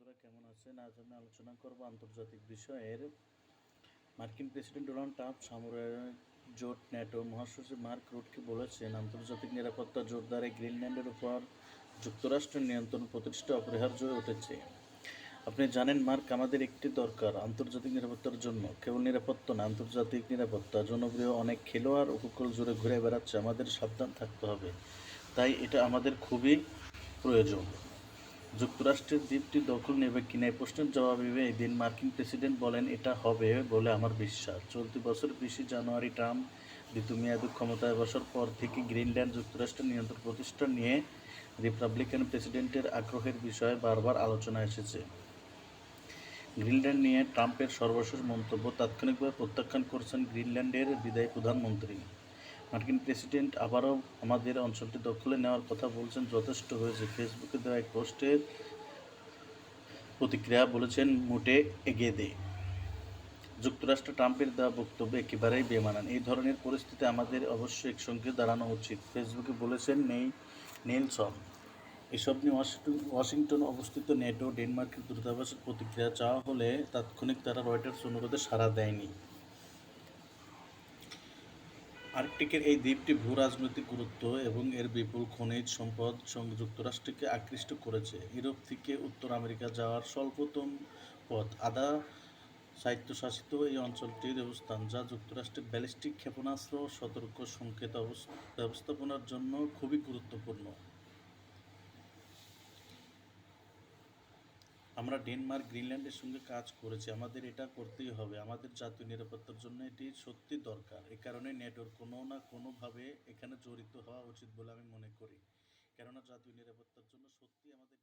বন্ধুরা কেমন আছেন? আজ আমি আলোচনা করব আন্তর্জাতিক বিষয়ের। মার্কিন প্রেসিডেন্ট ডোনাল্ড ট্রাম্প সামরিক জোট ন্যাটো মহাসচিব মার্ক রুটকে বলেছেন, আন্তর্জাতিক নিরাপত্তা জোরদারে গ্রিনল্যান্ডের উপর যুক্তরাষ্ট্রের নিয়ন্ত্রণ প্রতিষ্ঠা অপরিহার্য হয়ে উঠেছে। আপনি জানেন মার্ক, আমাদের একটি দরকার আন্তর্জাতিক নিরাপত্তার জন্য। কেবল নিরাপত্তা না, আন্তর্জাতিক নিরাপত্তা। জনপ্রিয় অনেক খেলোয়াড় উপকূল জুড়ে ঘুরে বেড়াচ্ছে, আমাদের সাবধান থাকতে হবে। তাই এটা আমাদের খুবই প্রয়োজন। যুক্তরাষ্ট্রের দ্বীপটি দখল নেবে কিনা এই প্রশ্নের জবাবে এদিন মার্কিন প্রেসিডেন্ট বলেন, এটা হবে বলে আমার বিশ্বাস। চলতি বছর 20 জানুয়ারি ট্রাম্প দ্বিতীয় মেয়াদে ক্ষমতায় বসার পর থেকে গ্রিনল্যান্ড যুক্তরাষ্ট্রের নিয়ন্ত্রণ প্রতিষ্ঠা নিয়ে রিপাবলিকান প্রেসিডেন্টের আগ্রহের বিষয়ে বারবার আলোচনা এসেছে। গ্রিনল্যান্ড নিয়ে ট্রাম্পের সর্বশেষ মন্তব্য তাৎক্ষণিকভাবে প্রত্যাখ্যান করেছেন গ্রিনল্যান্ডের বিদায়ী প্রধানমন্ত্রী। মার্কিন প্রেসিডেন্ট আবারও আমাদের অঞ্চলটি দখলে নেওয়ার কথা বলছেন, যথেষ্ট হয়েছে। ফেসবুকে দেওয়া এক পোস্টের প্রতিক্রিয়া বলেছেন, মোটে এগিয়ে দে। যুক্তরাষ্ট্র ট্রাম্পের দেওয়া বক্তব্য একেবারেই বেমানান। এই ধরনের পরিস্থিতি আমাদের অবশ্যই একসঙ্গে দাঁড়ানো উচিত, ফেসবুকে বলেছেন নেলসন। এসব নিয়ে ওয়াশিংটন অবস্থিত নেটো ডেনমার্কের দূতাবাসের প্রতিক্রিয়া চাওয়া হলে তাৎক্ষণিক তারা রয়টার্স অনুরোধে সাড়া দেয়নি। আর্কটিকের এই দ্বীপটি ভূ-রাজনৈতিক গুরুত্ব এবং এর বিপুল খনিজ সম্পদ যুক্তরাষ্ট্রকে আকৃষ্ট করেছে। ইউরোপ থেকে উত্তর আমেরিকা যাওয়ার স্বল্পতম পথ। আধা স্বায়ত্তশাসিত এই অঞ্চলটির অবস্থান, যা যুক্তরাষ্ট্রের ব্যালিস্টিক ক্ষেপণাস্ত্র সতর্ক সংকেত ব্যবস্থাপনার জন্য খুবই গুরুত্বপূর্ণ। আমরা ডেনমার্ক, গ্রিনল্যান্ডের সঙ্গে কাজ করেছি, আমাদের এটা করতেই হবে। আমাদের জাতীয় নিরাপত্তার জন্য এটি সত্যি দরকার। এ কারণে নেটোর কোনো না কোনোভাবে এখানে জড়িত হওয়া উচিত বলে আমি মনে করি, কেননা জাতীয় নিরাপত্তার জন্য সত্যি আমাদের